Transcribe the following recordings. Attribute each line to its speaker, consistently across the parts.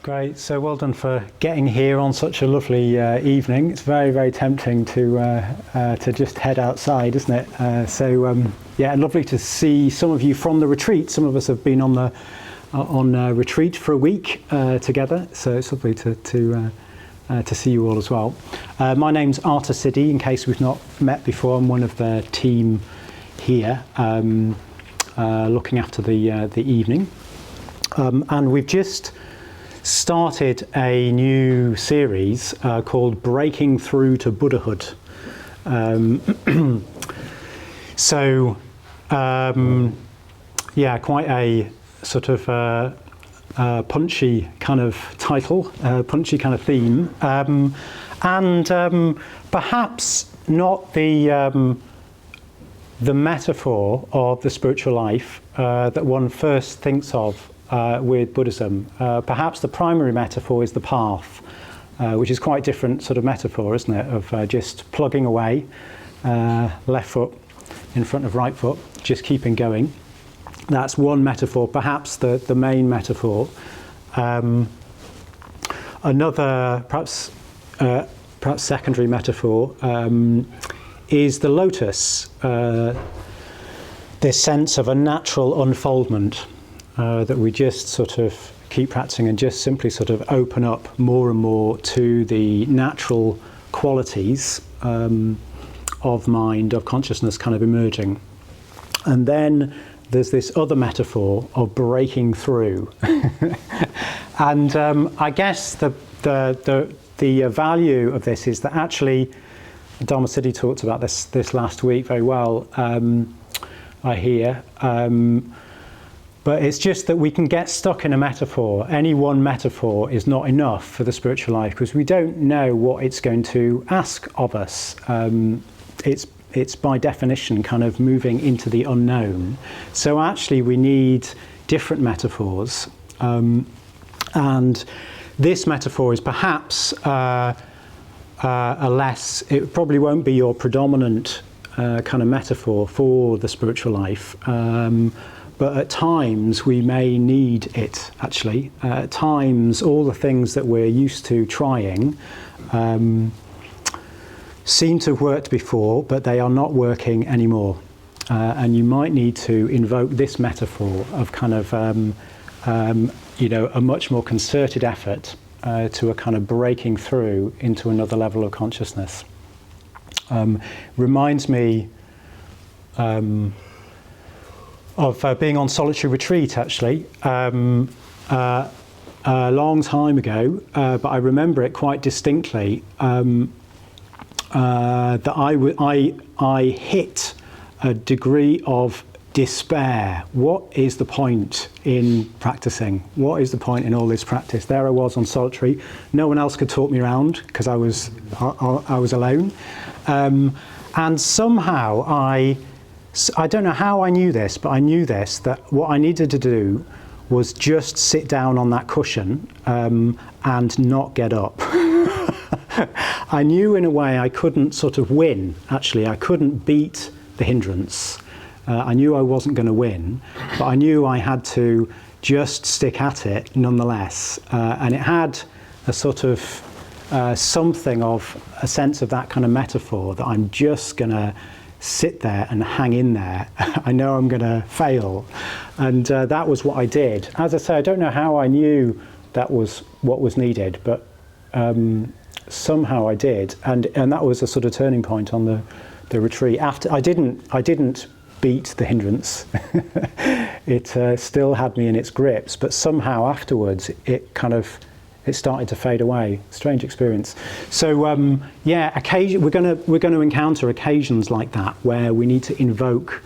Speaker 1: Great, so well done for getting here on such a lovely evening. It's very, very tempting to just head outside, isn't it? Yeah, lovely to see some of you from the retreat. Some of us have been on retreat for a week together, so it's lovely to see you all as well. My name's Arthasiddhi, in case we've not met before. I'm one of the team here, looking after the evening, and we've just started a new series called Breaking Through to Buddhahood. Yeah, quite a sort of punchy kind of title, punchy kind of theme, and perhaps not the metaphor of the spiritual life that one first thinks of with Buddhism. Perhaps the primary metaphor is the path, which is quite different sort of metaphor, isn't it, of just plugging away, left foot in front of right foot, just keeping going. That's one metaphor, perhaps the main metaphor. Another, perhaps secondary metaphor is the lotus, this sense of a natural unfoldment. That we just sort of keep practicing and just simply sort of open up more and more to the natural qualities of mind, of consciousness kind of emerging. And then there's this other metaphor of breaking through. And I guess the value of this is that actually, Dharma talked about this last week very well, I hear. But it's just that we can get stuck in a metaphor. Any one metaphor is not enough for the spiritual life because we don't know what it's going to ask of us. It's by definition kind of moving into the unknown. So actually we need different metaphors. And this metaphor is perhaps it probably won't be your predominant kind of metaphor for the spiritual life. But at times we may need it, actually. At times all the things that we're used to trying seem to have worked before, but they are not working anymore. And you might need to invoke this metaphor of kind of, a much more concerted effort to a kind of breaking through into another level of consciousness. Reminds me of being on solitary retreat, actually, a long time ago, but I remember it quite distinctly, that I hit a degree of despair. What is the point in practicing? What is the point in all this practice? There I was on solitary. No one else could talk me around because I was alone. And somehow I don't know how I knew this, but I knew this, that what I needed to do was just sit down on that cushion and not get up. I knew in a way I couldn't sort of win, actually. I couldn't beat the hindrance. I knew I wasn't going to win, but I knew I had to just stick at it nonetheless. And it had a sort of something of a sense of that kind of metaphor, that I'm just going to sit there and hang in there. I know I'm going to fail. And that was what I did. As I say, I don't know how I knew that was what was needed, but somehow I did. And that was a sort of turning point on the retreat. After I didn't beat the hindrance. It still had me in its grips, but somehow afterwards it started to fade away. Strange experience. So we're going to encounter occasions like that where we need to invoke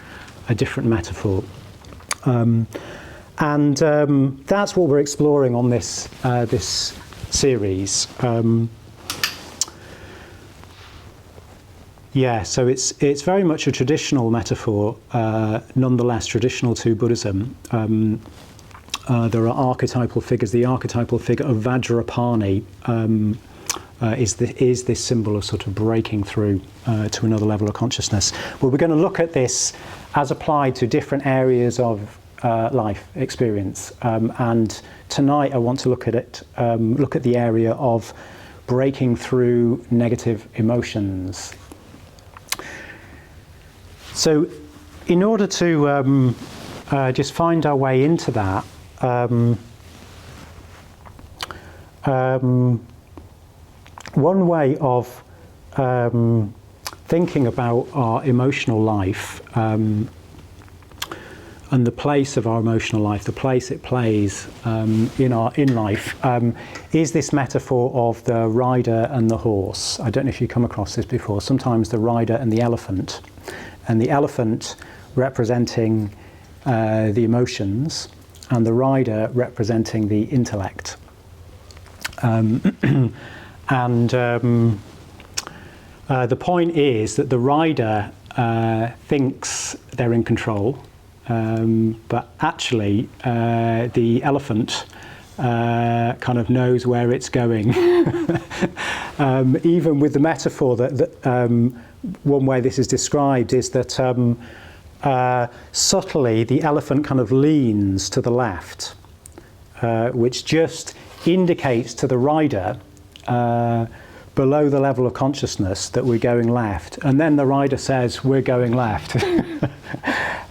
Speaker 1: a different metaphor, and that's what we're exploring on this series. So it's very much a traditional metaphor, nonetheless traditional to Buddhism. There are archetypal figures. The archetypal figure of Vajrapani is this symbol of sort of breaking through to another level of consciousness. Well, we're going to look at this as applied to different areas of life experience. And tonight I want to look at it, look at the area of breaking through negative emotions. So in order to just find our way into that, one way of thinking about our emotional life and the place of our emotional life, the place it plays in life, is this metaphor of the rider and the horse. I don't know if you've come across this before. Sometimes the rider and the elephant representing the emotions, and the rider representing the intellect. The point is that the rider thinks they're in control, but actually the elephant kind of knows where it's going. Even with the metaphor that one way this is described is that subtly the elephant kind of leans to the left, which just indicates to the rider below the level of consciousness that we're going left, and then the rider says we're going left.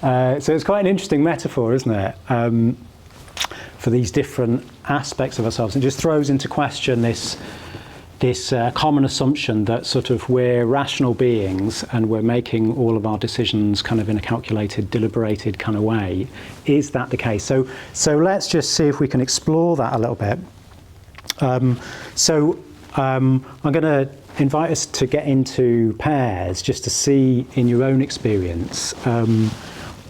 Speaker 1: So it's quite an interesting metaphor, isn't it, for these different aspects of ourselves. It just throws into question this common assumption that sort of we're rational beings and we're making all of our decisions kind of in a calculated, deliberated kind of way. Is that the case? So let's just see if we can explore that a little bit. I'm going to invite us to get into pairs just to see in your own experience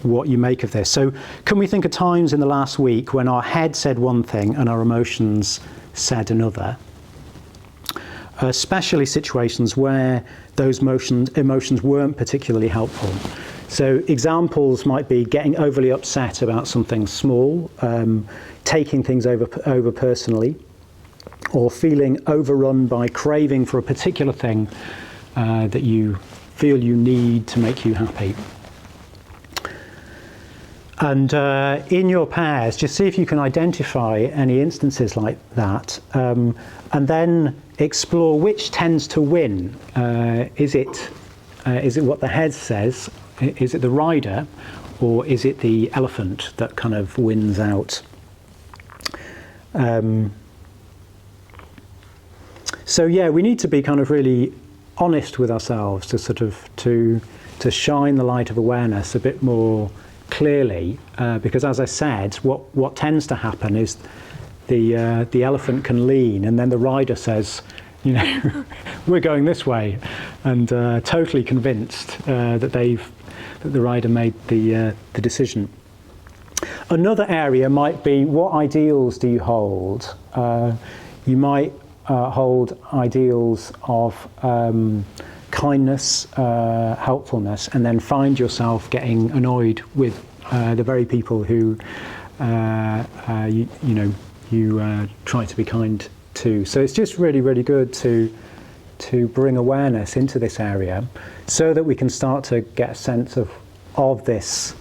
Speaker 1: what you make of this. So can we think of times in the last week when our head said one thing and our emotions said another? Especially situations where those emotions weren't particularly helpful. So examples might be getting overly upset about something small, taking things over personally, or feeling overrun by craving for a particular thing that you feel you need to make you happy. And in your pairs, just see if you can identify any instances like that, and then explore which tends to win. Is it what the head says? Is it the rider, or is it the elephant that kind of wins out? So yeah, we need to be kind of really honest with ourselves to sort of to shine the light of awareness a bit more clearly, because as I said, what tends to happen is the elephant can lean, and then the rider says, you know, we're going this way, and totally convinced that the rider made the decision. Another area might be, what ideals do you hold? You might hold ideals of kindness, helpfulness, and then find yourself getting annoyed with the very people who you try to be kind to. So it's just really, really good to bring awareness into this area, so that we can start to get a sense of this,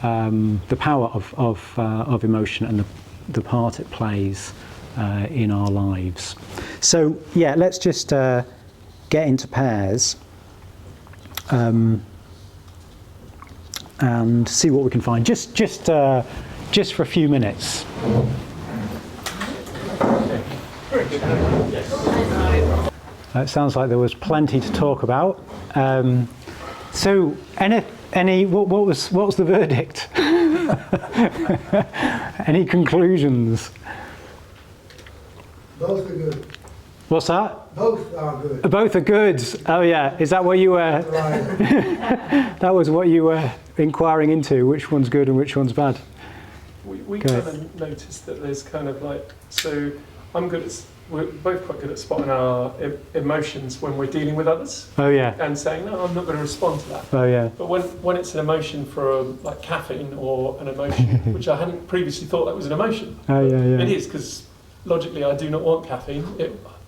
Speaker 1: the power of emotion and the part it plays in our lives. So yeah, let's just get into pairs and see what we can find. Just for a few minutes. It sounds like there was plenty to talk about. So what was the verdict? Any conclusions?
Speaker 2: Both are good.
Speaker 1: What's that?
Speaker 2: Both are good.
Speaker 1: Both are good. Oh yeah, is that what you were? That was what you were inquiring into. Which one's good and which one's bad?
Speaker 3: We kind of noticed that there's kind of like, so we're both quite good at spotting our emotions when we're dealing with others.
Speaker 1: Oh yeah.
Speaker 3: And saying, no, I'm not going to respond to that.
Speaker 1: Oh yeah.
Speaker 3: But when it's an emotion for like caffeine, or an emotion which I hadn't previously thought that was an emotion.
Speaker 1: Oh yeah.
Speaker 3: It is, because logically I do not want caffeine.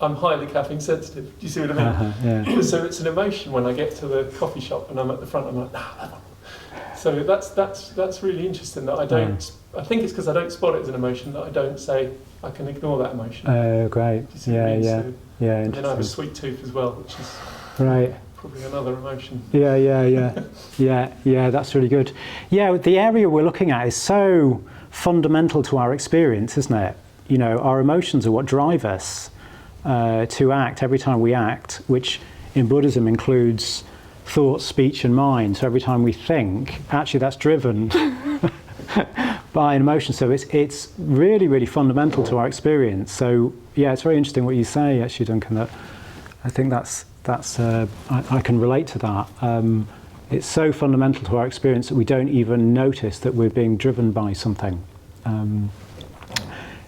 Speaker 3: I'm highly caffeine sensitive. Do you see what I mean?
Speaker 1: Yeah.
Speaker 3: So it's an emotion when I get to the coffee shop and I'm at the front, I'm like, nah. So that's really interesting that I don't. I think it's because I don't spot it as an emotion that I don't say I can ignore that emotion.
Speaker 1: Oh, great.
Speaker 3: Do you see what I mean? So,
Speaker 1: Yeah.
Speaker 3: and then I have a sweet tooth as well, which is
Speaker 1: Right.
Speaker 3: probably another emotion.
Speaker 1: Yeah, that's really good. Yeah, the area we're looking at is so fundamental to our experience, isn't it? You know, our emotions are what drive us to act every time we act, which in Buddhism includes thought, speech and mind. So every time we think, actually that's driven by an emotion. So it's really, really fundamental to our experience. So yeah, it's very interesting what you say, actually, Duncan, that I think that's I can relate to that. It's so fundamental to our experience that we don't even notice that we're being driven by something.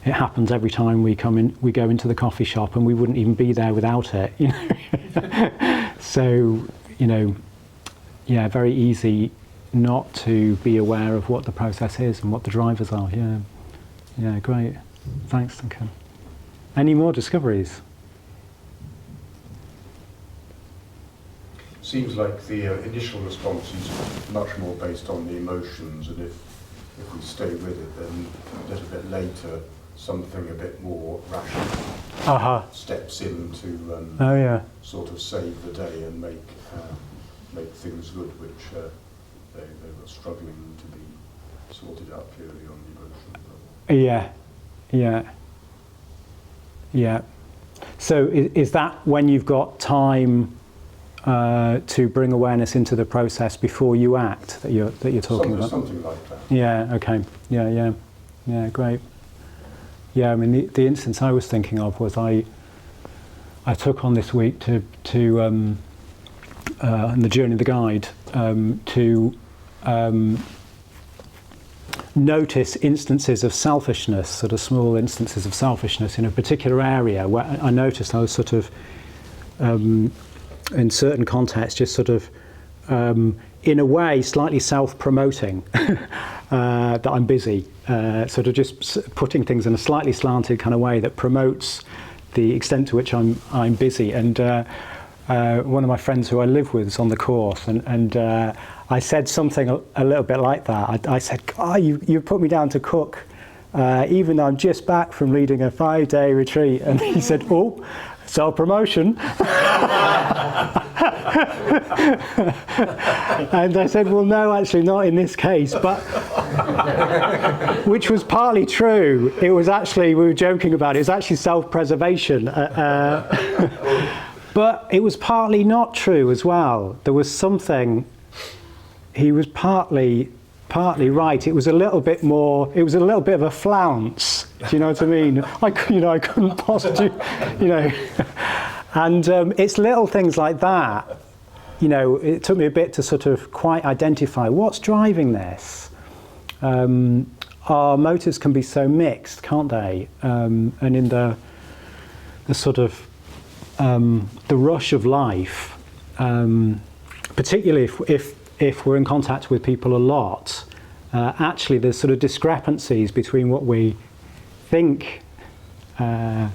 Speaker 1: It happens every time we go into the coffee shop, and we wouldn't even be there without it. You know? So, you know, yeah, very easy not to be aware of what the process is and what the drivers are. Yeah, great. Thanks, Duncan. Any more discoveries?
Speaker 2: Seems like the initial response is much more based on the emotions, and if we stay with it, then a little bit later something a bit more rational steps in to sort of save the day and make things good, which they were struggling to be sorted out purely on the emotional level. Yeah. So is that when you've got time to bring awareness into the process before you act that you're talking about? Something like that.
Speaker 1: Yeah. Okay. Yeah. Great. Yeah. I mean, the instance I was thinking of was I took on this week to in the journey of the guide to notice instances of selfishness, sort of small instances of selfishness in a particular area where I noticed I was sort of in certain contexts just sort of in a way slightly self-promoting that I'm busy, sort of just putting things in a slightly slanted kind of way that promotes the extent to which I'm busy. And one of my friends who I live with is on the course, and I said something a little bit like that. I said, "Oh, you put me down to cook, even though I'm just back from leading a 5-day retreat." And he said, "Oh, self-promotion." And I said, "Well, no, actually not in this case," but which was partly true. It was actually, we were joking about it, it was actually self-preservation. But it was partly not true as well. There was something, he was partly right. It was a little bit more, it was a little bit of a flounce. Do you know what I mean? I couldn't possibly, and it's little things like that. It took me a bit to sort of quite identify what's driving this. Our motives can be so mixed, can't they? And in the sort of the rush of life, particularly if we're in contact with people a lot, actually there's sort of discrepancies between what we think are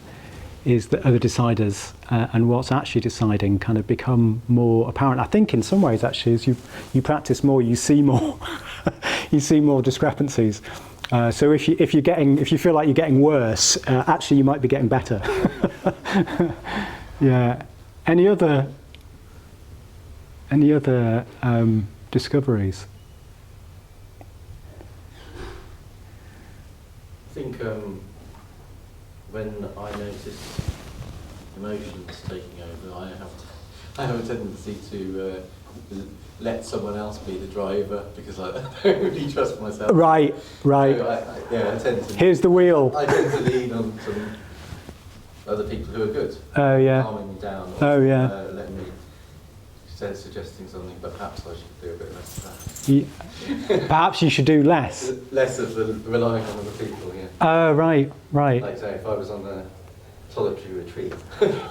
Speaker 1: the deciders and what's actually deciding kind of become more apparent. I think in some ways actually as you practice more, you see more you see more discrepancies. So if you feel like you're getting worse, actually you might be getting better. Yeah. Any other discoveries?
Speaker 4: I think when I notice emotions taking over, I have a tendency to let someone else be the driver because I don't really trust myself.
Speaker 1: Right.
Speaker 4: So I tend to.
Speaker 1: Here's the wheel.
Speaker 4: I tend to lean on some other people who are good.
Speaker 1: Oh yeah.
Speaker 4: Calming me down.
Speaker 1: Or,
Speaker 4: letting me suggesting something, but perhaps I should do a bit less of that.
Speaker 1: Perhaps you should do less.
Speaker 4: Less of the relying on other people. Yeah.
Speaker 1: Oh right.
Speaker 4: Like say, if I was on a solitary retreat,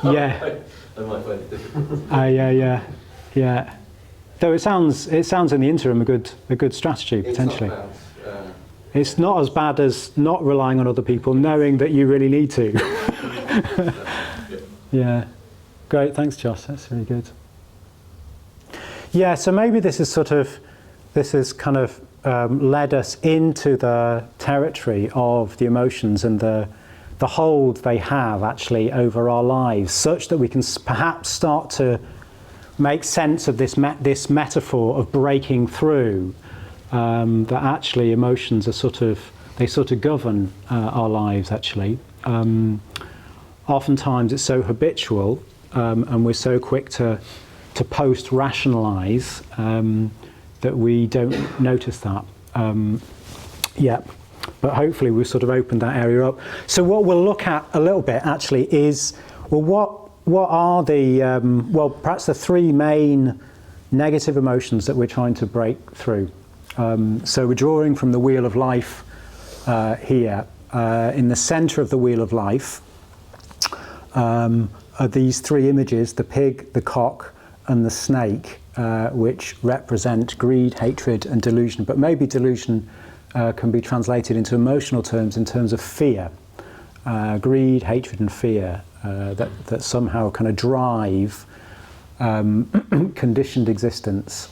Speaker 1: yeah,
Speaker 4: I might find it difficult.
Speaker 1: Yeah. Though it sounds in the interim a good strategy potentially. It's not as bad as not relying on other people, knowing that you really need to. Yeah, great. Thanks, Josh. That's really good. Yeah, so maybe this is sort of has kind of led us into the territory of the emotions and the hold they have actually over our lives, such that we can perhaps start to make sense of this metaphor of breaking through, that actually emotions are they govern our lives actually. Oftentimes it's so habitual, and we're so quick to post-rationalise that we don't notice that. But hopefully we've sort of opened that area up. So what we'll look at a little bit actually is, well, what are the, perhaps the three main negative emotions that we're trying to break through. So we're drawing from the Wheel of Life here. In the centre of the Wheel of Life are these three images, the pig, the cock, and the snake, which represent greed, hatred, and delusion. But maybe delusion can be translated into emotional terms in terms of fear. Greed, hatred, and fear that somehow kind of drive conditioned existence.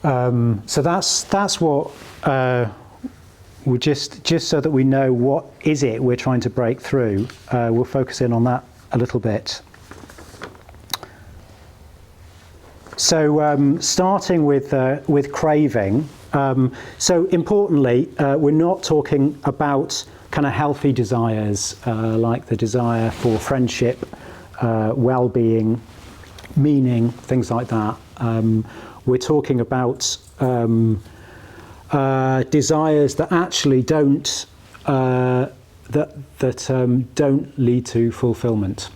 Speaker 1: So that's what we just so that we know what is it we're trying to break through. We'll focus in on that a little bit. So starting with craving. So importantly, we're not talking about kind of healthy desires like the desire for friendship, well-being, meaning, things like that. We're talking about desires that actually don't don't lead to fulfillment.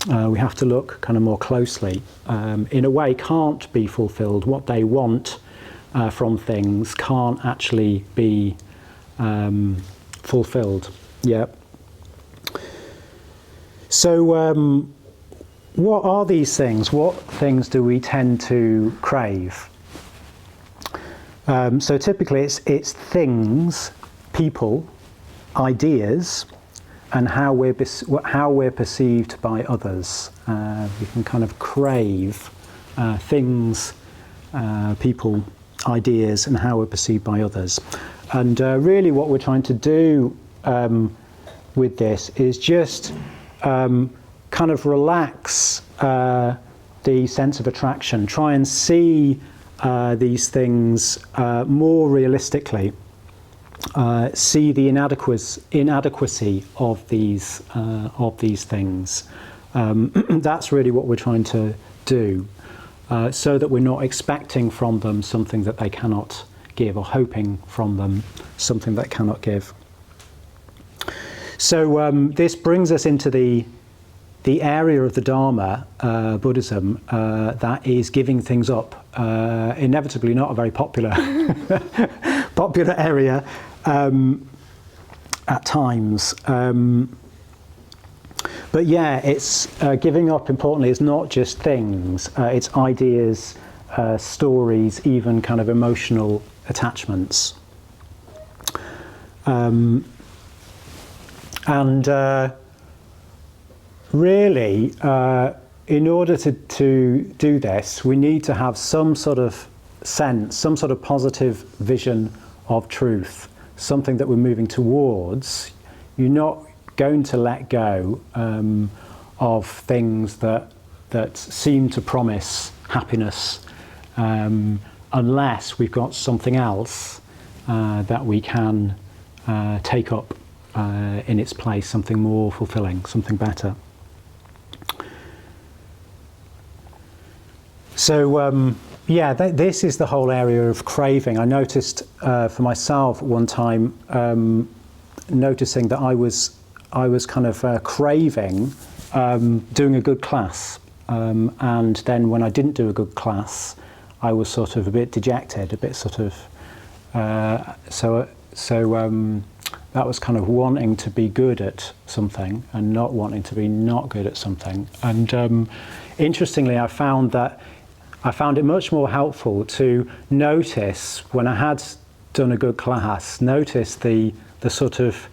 Speaker 1: We have to look kind of more closely. In a way, can't be fulfilled. What they want from things can't actually be fulfilled. Yeah. So, what are these things? What things do we tend to crave? So typically, it's things, people, ideas, and how we're perceived by others. We can kind of crave things, people, ideas, and how we're perceived by others. And really what we're trying to do with this is just kind of relax the sense of attraction, try and see these things more realistically. See the inadequacy of these things. That's really what we're trying to do, so that we're not expecting from them something that they cannot give, or hoping from them something that cannot give. So this brings us into the area of the Dharma, Buddhism, that is giving things up. Inevitably not a very popular popular area at times. But yeah, it's giving up, importantly, is not just things. It's ideas, stories, even kind of emotional attachments. Really, in order to do this, we need to have some sort of sense, some sort of positive vision of truth, something that we're moving towards. You're not going to let go of things that seem to promise happiness unless we've got something else that we can take up in its place, something more fulfilling, something better. So this is the whole area of craving. I noticed for myself one time, noticing that I was kind of craving doing a good class, and then when I didn't do a good class, I was sort of a bit dejected, a bit sort of so that was kind of wanting to be good at something and not wanting to be not good at something. And interestingly, I found it much more helpful to notice when I had done a good class, notice the sort of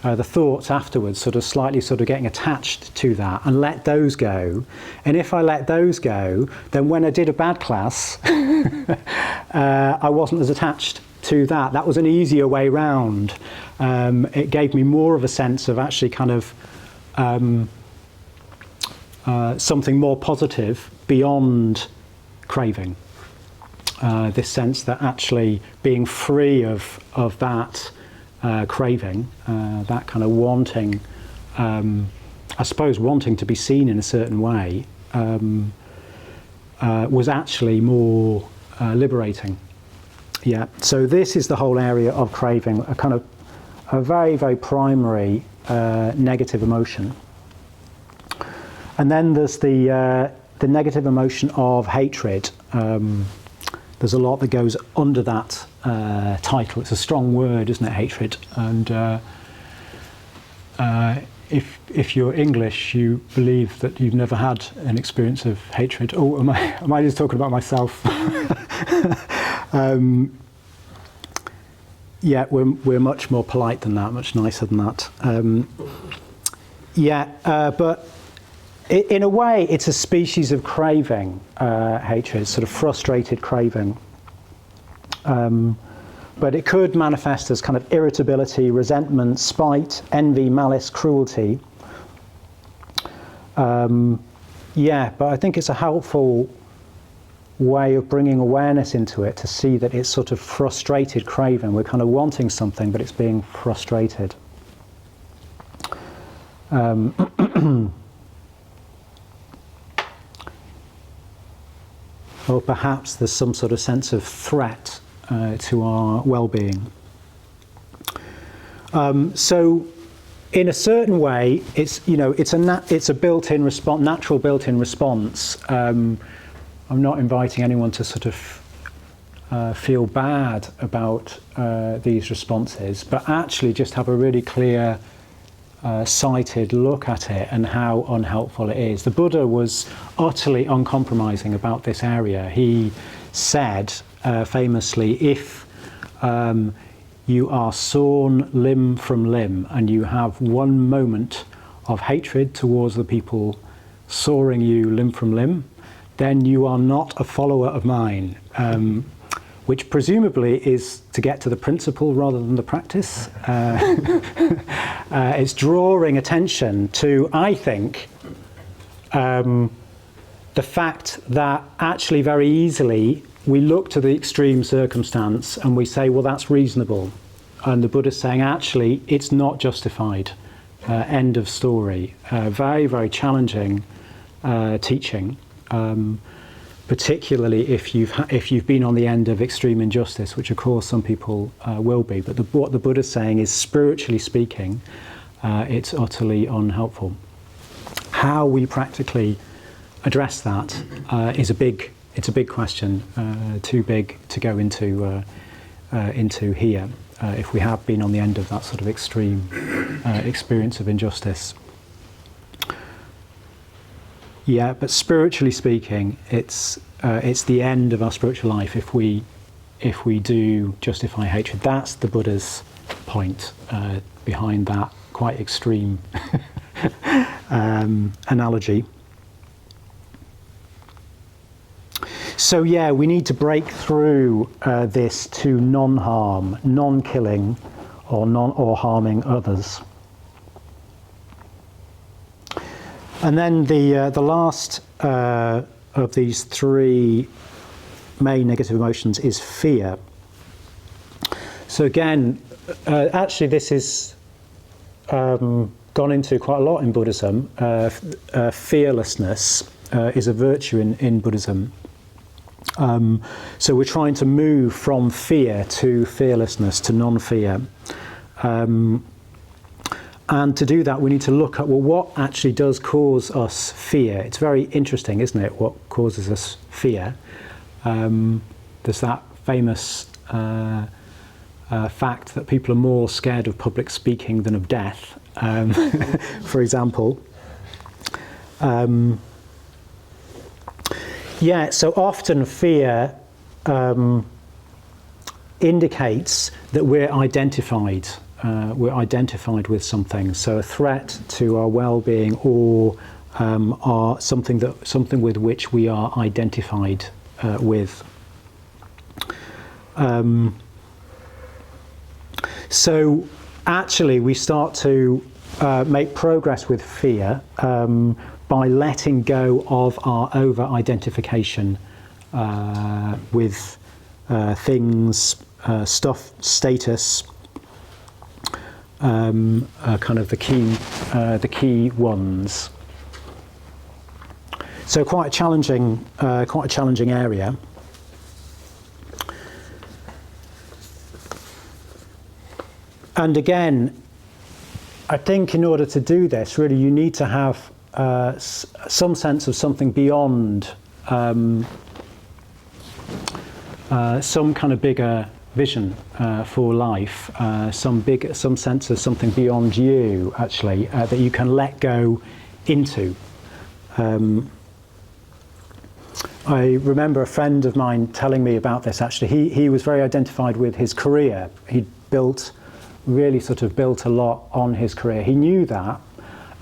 Speaker 1: the thoughts afterwards, sort of getting attached to that, and let those go. And if I let those go, then when I did a bad class, I wasn't as attached to that. That was an easier way round. It gave me more of a sense of actually kind of something more positive beyond craving. This sense that actually being free of that craving, that kind of wanting, I suppose wanting to be seen in a certain way, was actually more liberating. Yeah, so this is the whole area of craving, a kind of a very, very primary negative emotion. And then there's the negative emotion of hatred. There's a lot that goes under that title. It's a strong word, isn't it, hatred? And if you're English, you believe that you've never had an experience of hatred. Oh, am I just talking about myself? Yeah, we're much more polite than that, much nicer than that. But in a way, it's a species of craving, hatred, sort of frustrated craving. But it could manifest as kind of irritability, resentment, spite, envy, malice, cruelty. But I think it's a helpful way of bringing awareness into it to see that it's sort of frustrated craving. We're kind of wanting something, but it's being frustrated. Or perhaps there's some sort of sense of threat to our well-being. So, in a certain way, it's a built-in response, natural built-in response. I'm not inviting anyone to sort of feel bad about these responses, but actually just have a really clear, sighted look at it and how unhelpful it is. The Buddha was utterly uncompromising about this area. He said famously, if you are sawn limb from limb and you have one moment of hatred towards the people sawing you limb from limb, then you are not a follower of mine, which presumably is to get to the principle rather than the practice. It's drawing attention to, I think, the fact that actually very easily we look to the extreme circumstance and we say, well, that's reasonable. And the Buddha's saying, actually, it's not justified. End of story. Very, very challenging teaching. Particularly if you've been on the end of extreme injustice, which of course some people will be. But what the Buddha's saying is, spiritually speaking, it's utterly unhelpful. How we practically address that is a big question, too big to go into here. If we have been on the end of that sort of extreme experience of injustice. Yeah, but spiritually speaking, it's the end of our spiritual life if we do justify hatred. That's the Buddha's point behind that quite extreme analogy. So yeah, we need to break through this to non-harm, non-killing, or harming others. And then the last of these three main negative emotions is fear. So again, actually this is gone into quite a lot in Buddhism. Fearlessness is a virtue in Buddhism. So we're trying to move from fear to fearlessness, to non-fear. And to do that, we need to look at, well, what actually does cause us fear? It's very interesting, isn't it, what causes us fear? There's that famous fact that people are more scared of public speaking than of death, for example. So often fear indicates that we're identified we're identified with something. So a threat to our well-being, or are something with which we are identified with. So actually we start to make progress with fear by letting go of our over-identification with things, stuff, status, kind of the key ones. So quite a challenging area. And again, I think in order to do this, really, you need to have some sense of something beyond some kind of bigger vision for life, some sense of something beyond you, actually, that you can let go into. I remember a friend of mine telling me about this, actually. He was very identified with his career. He'd really sort of built a lot on his career. He knew that,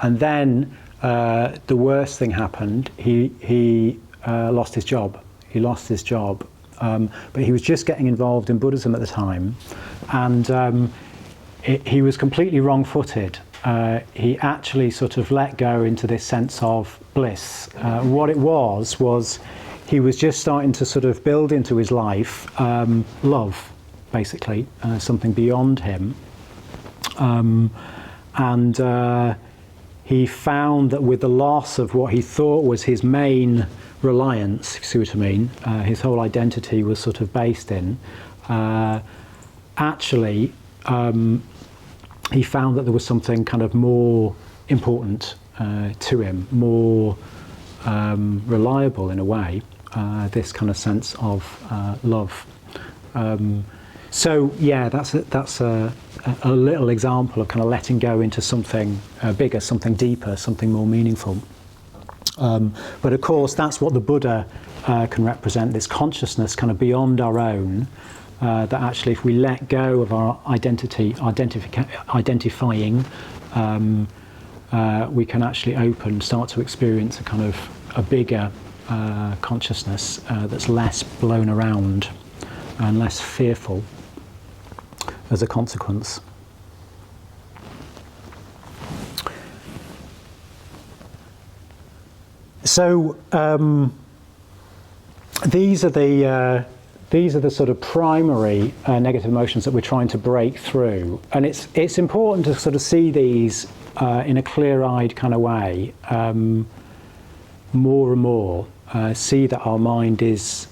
Speaker 1: and then the worst thing happened. He lost his job. He lost his job, but he was just getting involved in Buddhism at the time, and he was completely wrong-footed. He actually sort of let go into this sense of bliss. What it was he was just starting to sort of build into his life love, basically, something beyond him. And he found that with the loss of what he thought was his main reliance, if you see what I mean, his whole identity was sort of based in, actually he found that there was something kind of more important to him, more reliable in a way, this kind of sense of love. So yeah, that's a little example of kind of letting go into something bigger, something deeper, something more meaningful. But of course, that's what the Buddha can represent, this consciousness kind of beyond our own, that actually if we let go of our identifying, we can actually start to experience a kind of a bigger consciousness that's less blown around and less fearful as a consequence. So these are the sort of primary negative emotions that we're trying to break through, and it's important to sort of see these in a clear-eyed kind of way, more and more. See if our mind is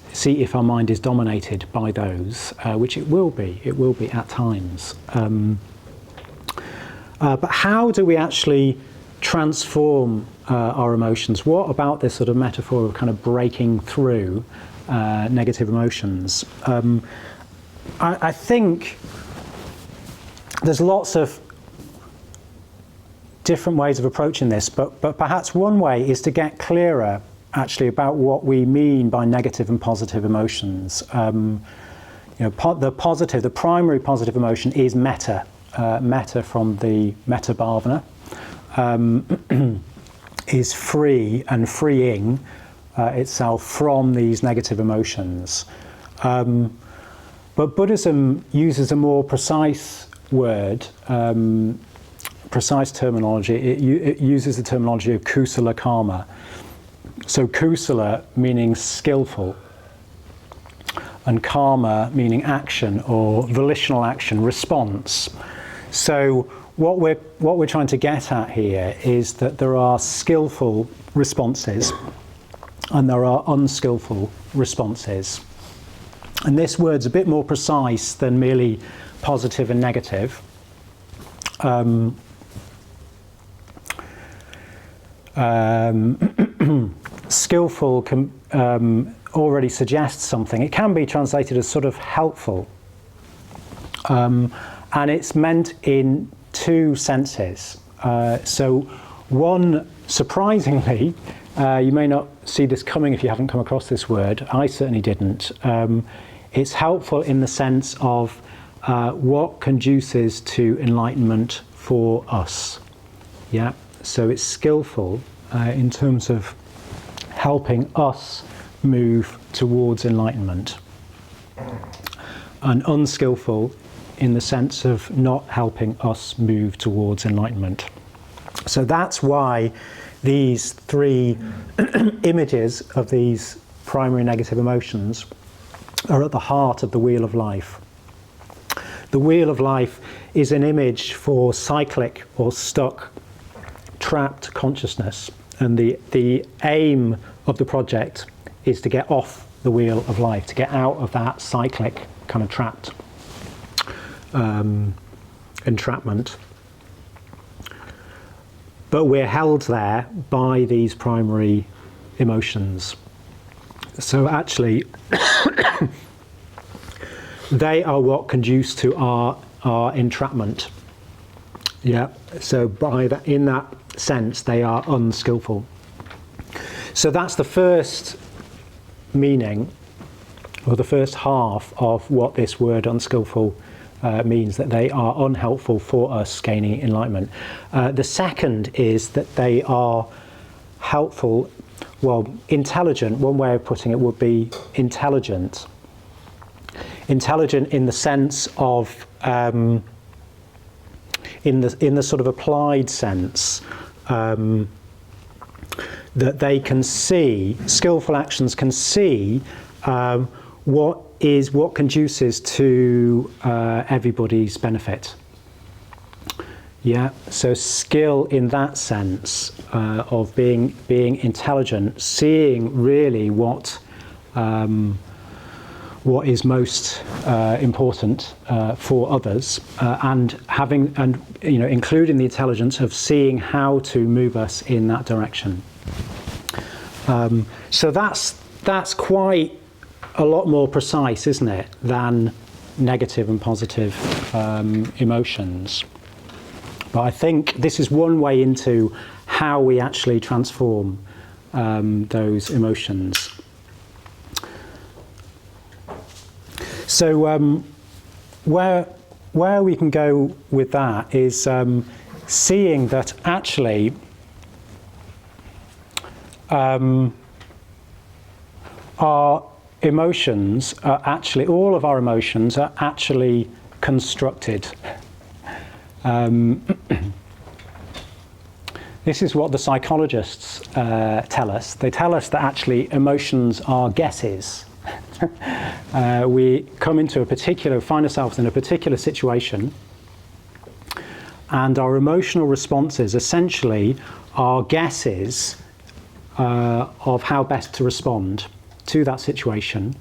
Speaker 1: dominated by those, which it will be at times. But how do we actually transform our emotions? What about this sort of metaphor of kind of breaking through negative emotions? I think there's lots of different ways of approaching this, but perhaps one way is to get clearer actually about what we mean by negative and positive emotions. The primary positive emotion is metta. Metta from the metta bhavana is free and freeing itself from these negative emotions. But Buddhism uses a more precise word, precise terminology. It uses the terminology of kusala karma. So kusala meaning skillful, and karma meaning action or volitional action, response. So what we're trying to get at here is that there are skillful responses and there are unskillful responses. And this word's a bit more precise than merely positive and negative. Skillful can already suggests something. It can be translated as sort of helpful. And it's meant in two senses. So one, surprisingly, you may not see this coming if you haven't come across this word. I certainly didn't. It's helpful in the sense of what conduces to enlightenment for us. Yeah, so it's skillful in terms of helping us move towards enlightenment, and unskillful in the sense of not helping us move towards enlightenment. So that's why these three images of these primary negative emotions are at the heart of the wheel of life. The wheel of life is an image for cyclic or stuck, trapped consciousness, and the aim of the project is to get off the wheel of life, to get out of that cyclic kind of trapped entrapment. But we're held there by these primary emotions. So actually, they are what conduce to our entrapment. Yeah. So in that sense, they are unskillful. So that's the first meaning, or the first half of what this word unskillful means, that they are unhelpful for us gaining enlightenment. The second is that they are helpful, well, intelligent. One way of putting it would be intelligent. Intelligent in the sense of, in the sort of applied sense, that they can see, skillful actions can see what conduces to everybody's benefit. Yeah, so skill in that sense of being intelligent, seeing really what is most important for others, and including the intelligence of seeing how to move us in that direction. So that's quite a lot more precise, isn't it, than negative and positive emotions. But I think this is one way into how we actually transform those emotions. So where we can go with that is seeing that actually our emotions are actually, all of our emotions are actually constructed. This is what the psychologists tell us. They tell us that actually emotions are guesses. We come into find ourselves in a particular situation, and our emotional responses essentially are guesses of how best to respond to that situation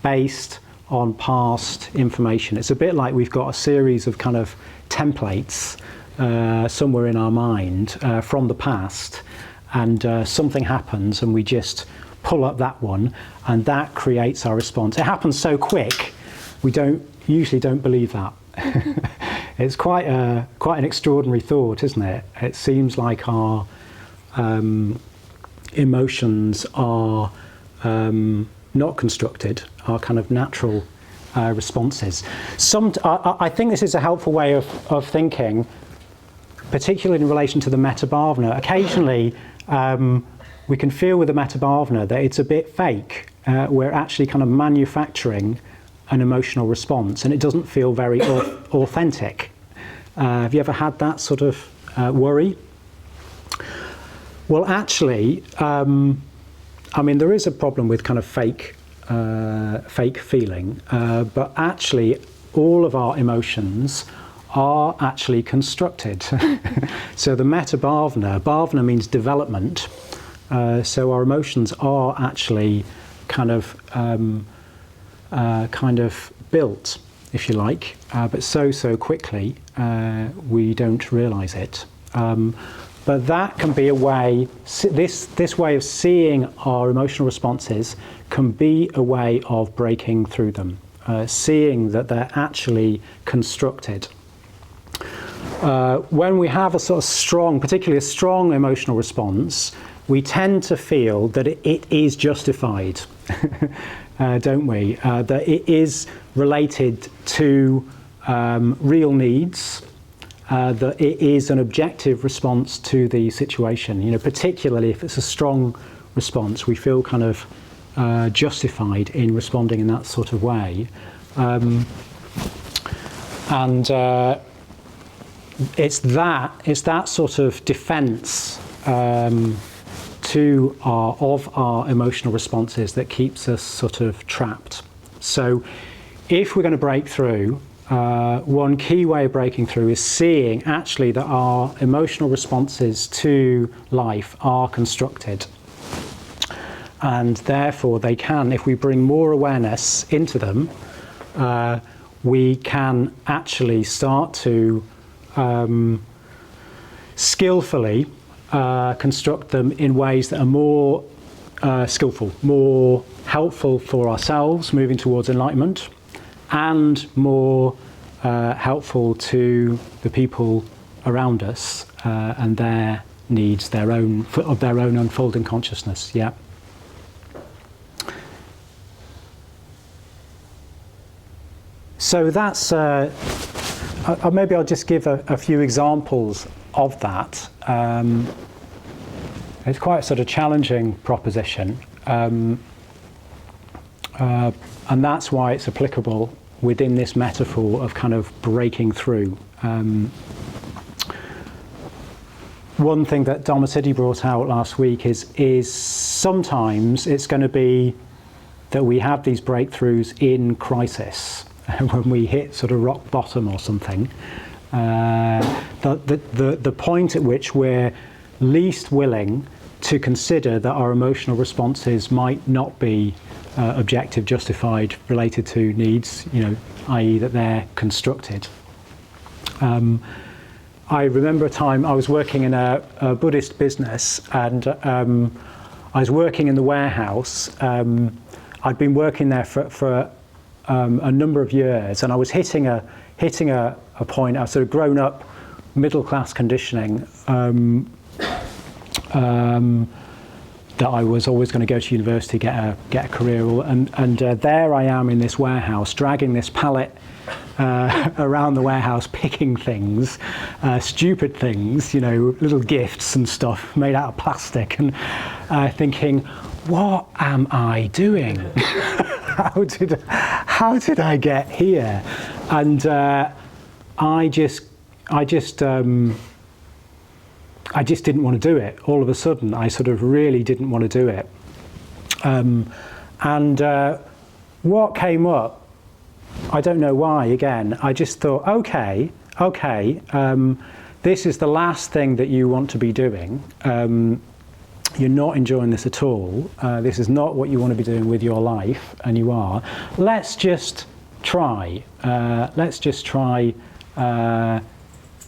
Speaker 1: based on past information. It's a bit like we've got a series of kind of templates somewhere in our mind from the past, and something happens and we just pull up that one, and that creates our response. It happens so quick, we usually don't believe that. It's quite an extraordinary thought, isn't it? It seems like our emotions are not constructed, are kind of natural responses. I think this is a helpful way of thinking, particularly in relation to the metabhavana. Occasionally, we can feel with the metabhavana that it's a bit fake. We're actually kind of manufacturing an emotional response, and it doesn't feel very authentic. Have you ever had that sort of worry? Well, actually, there is a problem with kind of fake feeling, but actually all of our emotions are actually constructed. So the bhavana means development. So our emotions are actually kind of built, if you like, but so quickly we don't realise it. But that can be a way. This way of seeing our emotional responses can be a way of breaking through them, seeing that they're actually constructed. When we have a sort of particularly a strong emotional response, we tend to feel that it is justified, don't we? That it is related to real needs, that it is an objective response to the situation. You know, particularly if it's a strong response, we feel kind of justified in responding in that sort of way. It's that sort of defense of our emotional responses that keeps us sort of trapped. So if we're going to break through, one key way of breaking through is seeing actually that our emotional responses to life are constructed. And therefore they can, if we bring more awareness into them, we can actually start to skillfully construct them in ways that are more skillful, more helpful for ourselves moving towards enlightenment, and more helpful to the people around us and their needs, their own unfolding consciousness. Yeah. So that's maybe I'll just give a few examples of that. It's quite a sort of challenging proposition, and that's why it's applicable within this metaphor of kind of breaking through. One thing that Arthasiddhi brought out last week is sometimes it's going to be that we have these breakthroughs in crisis. When we hit sort of rock bottom or something, the point at which we're least willing to consider that our emotional responses might not be objective, justified, related to needs, you know, i.e. that they're constructed. I remember a time I was working in a Buddhist business, and I was working in the warehouse. I'd been working there for a number of years, and I was hitting a point. I was sort of grown up, middle class conditioning, that I was always going to go to university, get a career, and there I am in this warehouse, dragging this pallet around the warehouse, picking things, stupid things, you know, little gifts and stuff made out of plastic, and thinking, what am I doing? How did I get here? And I just didn't want to do it. All of a sudden, I sort of really didn't want to do it. What came up, I don't know why. Again, I just thought, okay, this is the last thing that you want to be doing. You're not enjoying this at all. This is not what you want to be doing with your life, and you are. Let's just try.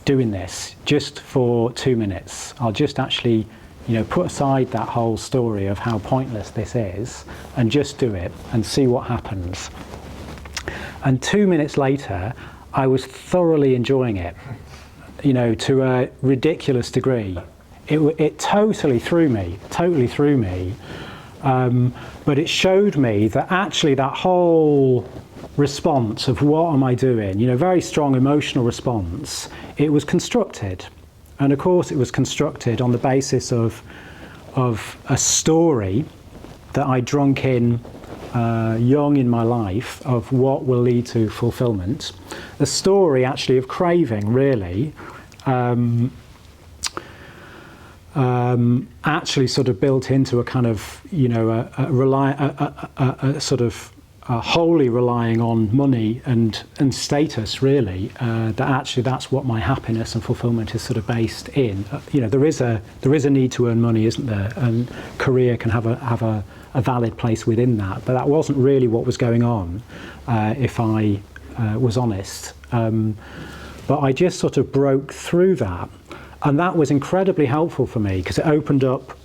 Speaker 1: Doing this just for 2 minutes. I'll just actually, you know, put aside that whole story of how pointless this is, and just do it and see what happens. And 2 minutes later, I was thoroughly enjoying it, you know, to a ridiculous degree. It totally threw me, but it showed me that actually that whole response of what am I doing, you know, very strong emotional response, it was constructed. And of course it was constructed on the basis of a story that I drunk in young in my life of what will lead to fulfillment. A story actually of craving, really. Actually sort of built into a kind of, you know, a sort of wholly relying on money and status, really, that actually that's what my happiness and fulfillment is sort of based in. You know, there is a need to earn money, isn't there? And career can have a valid place within that, but that wasn't really what was going on, if I was honest. But I just sort of broke through that, and that was incredibly helpful for me, because it opened up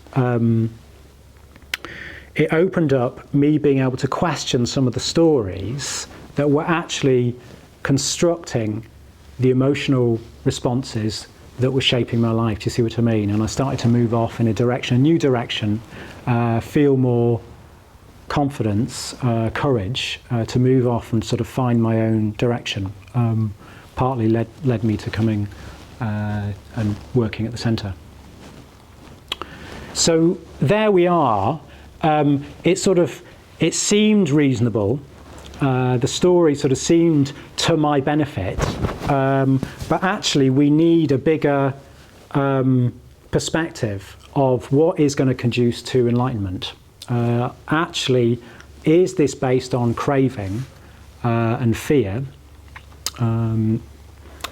Speaker 1: me being able to question some of the stories that were actually constructing the emotional responses that were shaping my life. Do you see what I mean? And I started to move off in a new direction, feel more confidence, courage to move off and sort of find my own direction. Partly led me to coming and working at the centre. So there we are. It seemed reasonable. The story sort of seemed to my benefit, but actually we need a bigger perspective of what is going to conduce to enlightenment. Actually, is this based on craving and fear?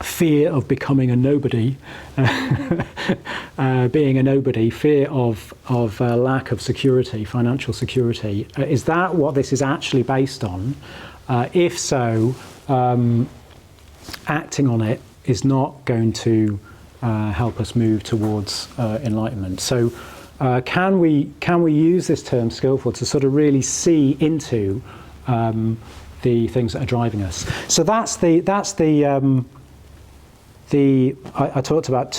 Speaker 1: Fear of becoming a nobody, being a nobody, fear of lack of security, financial security. Is that what this is actually based on? If so, acting on it is not going to help us move towards enlightenment. So can we use this term skillful to sort of really see into the things that are driving us? So I talked about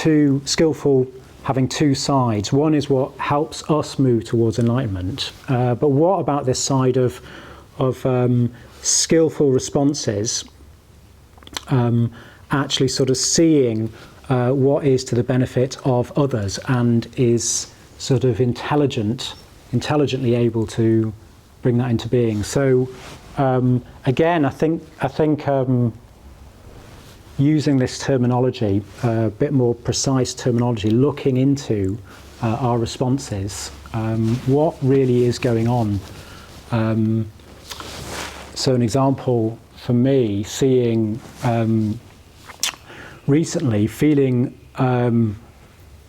Speaker 1: skillful having two sides. One is what helps us move towards enlightenment, but what about this side of skillful responses, actually sort of seeing what is to the benefit of others and is sort of intelligently able to bring that into being. So again, I think using this terminology, a bit more precise terminology, looking into our responses, what really is going on. So an example for me, seeing recently, feeling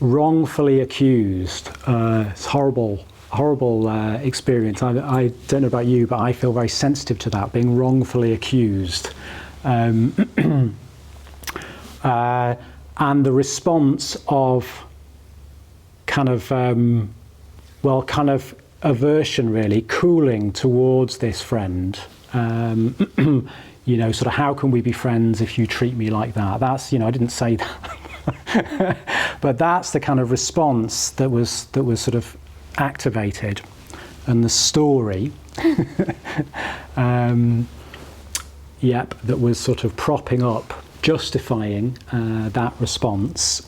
Speaker 1: wrongfully accused. It's horrible experience. I don't know about you, but I feel very sensitive to that, being wrongfully accused. And the response of kind of aversion, really, cooling towards this friend. Sort of, how can we be friends if you treat me like that? That's, I didn't say that. But that's the kind of response that was sort of activated. And the story, that was sort of propping up, justifying that response,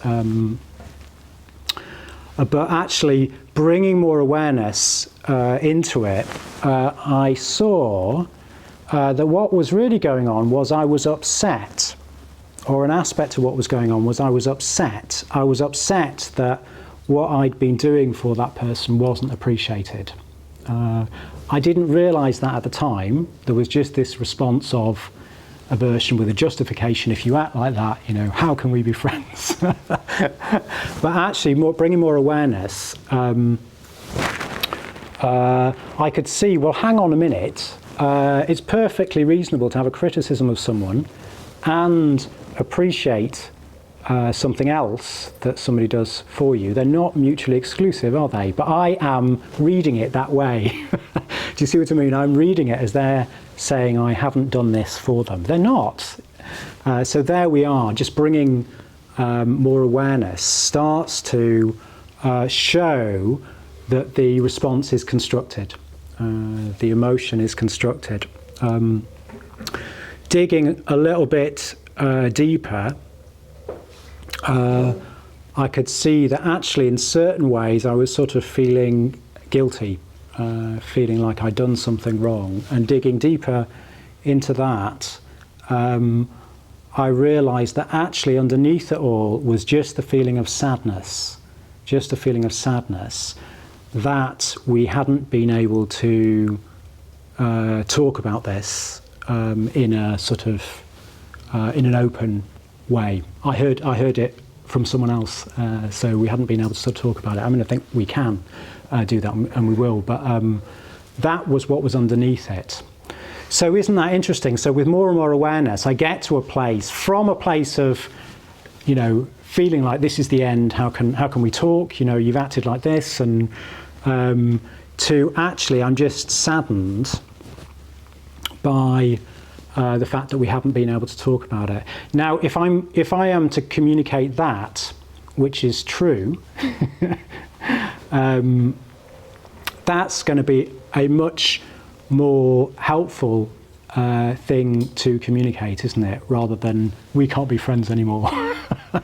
Speaker 1: but actually bringing more awareness into it, I saw that what was really going on was I was upset, or an aspect of what was going on was I was upset. I was upset that what I'd been doing for that person wasn't appreciated. I didn't realise that at the time. There was just this response of aversion with a justification. If you act like that, how can we be friends? But actually, bringing more awareness, I could see, well, hang on a minute. It's perfectly reasonable to have a criticism of someone and appreciate something else that somebody does for you. They're not mutually exclusive, are they? But I am reading it that way. Do you see what I mean? I'm reading it as they're saying I haven't done this for them. They're not. So there we are, just bringing more awareness starts to show that the response is constructed. The emotion is constructed. Digging a little bit deeper, I could see that actually in certain ways I was sort of feeling guilty, feeling like I'd done something wrong. And digging deeper into that, I realised that actually underneath it all was just the feeling of sadness, that we hadn't been able to talk about this in a sort of in an open way. I heard it from someone else, so we hadn't been able to sort of talk about it. I mean, I think we can do that, and we will, but that was what was underneath it. So isn't that interesting? So with more and more awareness, I get to a place, from a place of, feeling like this is the end, how can we talk, you've acted like this, and to actually I'm just saddened by the fact that we haven't been able to talk about it. Now, if I am to communicate that, which is true, that's going to be a much more helpful thing to communicate, isn't it? Rather than, we can't be friends anymore. Do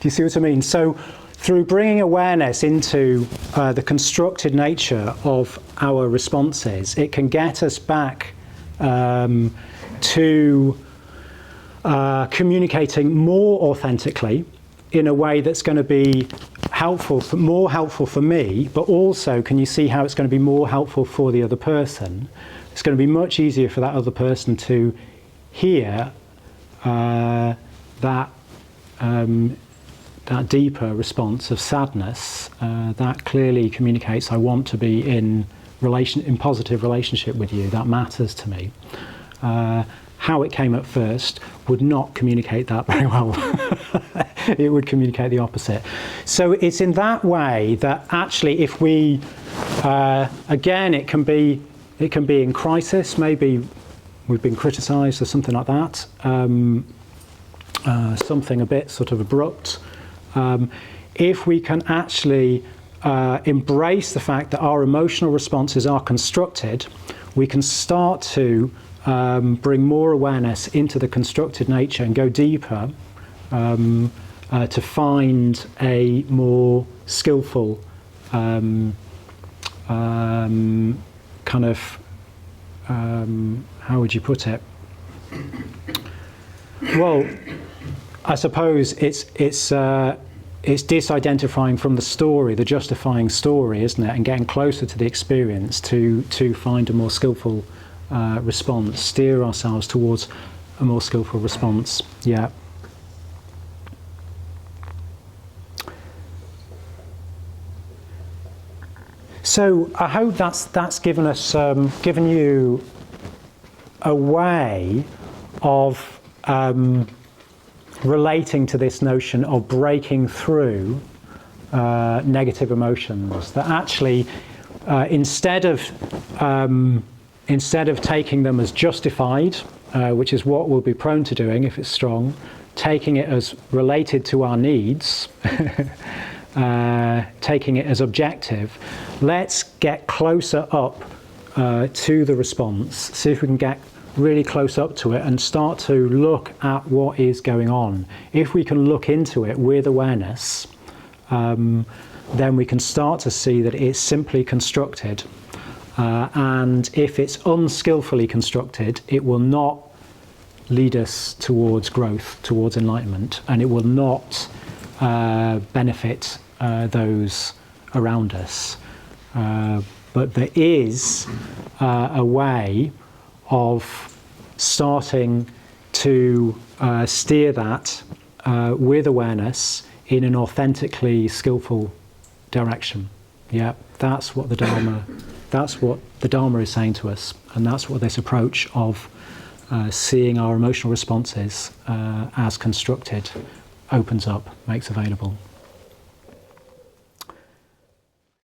Speaker 1: you see what I mean? So through bringing awareness into the constructed nature of our responses, it can get us back to communicating more authentically in a way that's going to be more helpful for me, but also, can you see how it's going to be more helpful for the other person? It's going to be much easier for that other person to hear that deeper response of sadness that clearly communicates, I want to be in positive relationship with you, that matters to me. How it came at first would not communicate that very well. It would communicate the opposite. So it's in that way that actually, if we, again, it can be in crisis. Maybe we've been criticised or something like that. Something a bit sort of abrupt. If we can actually embrace the fact that our emotional responses are constructed, we can start to bring more awareness into the constructed nature and go deeper to find a more skillful kind of, how would you put it? Well, I suppose it's disidentifying from the story, the justifying story, isn't it? And getting closer to the experience to find a more skillful response, steer ourselves towards a more skillful response. Yeah. So I hope that's given you a way of relating to this notion of breaking through negative emotions. That actually, instead of taking them as justified, which is what we'll be prone to doing if it's strong, taking it as related to our needs, taking it as objective, let's get closer up to the response, see if we can get really close up to it and start to look at what is going on. If we can look into it with awareness, then we can start to see that it's simply constructed. And if it's unskillfully constructed, it will not lead us towards growth, towards enlightenment, and it will not benefit those around us. But there is a way of starting to steer that with awareness in an authentically skillful direction. Yeah, that's what the Dharma is saying to us, and that's what this approach of seeing our emotional responses as constructed opens up, makes available.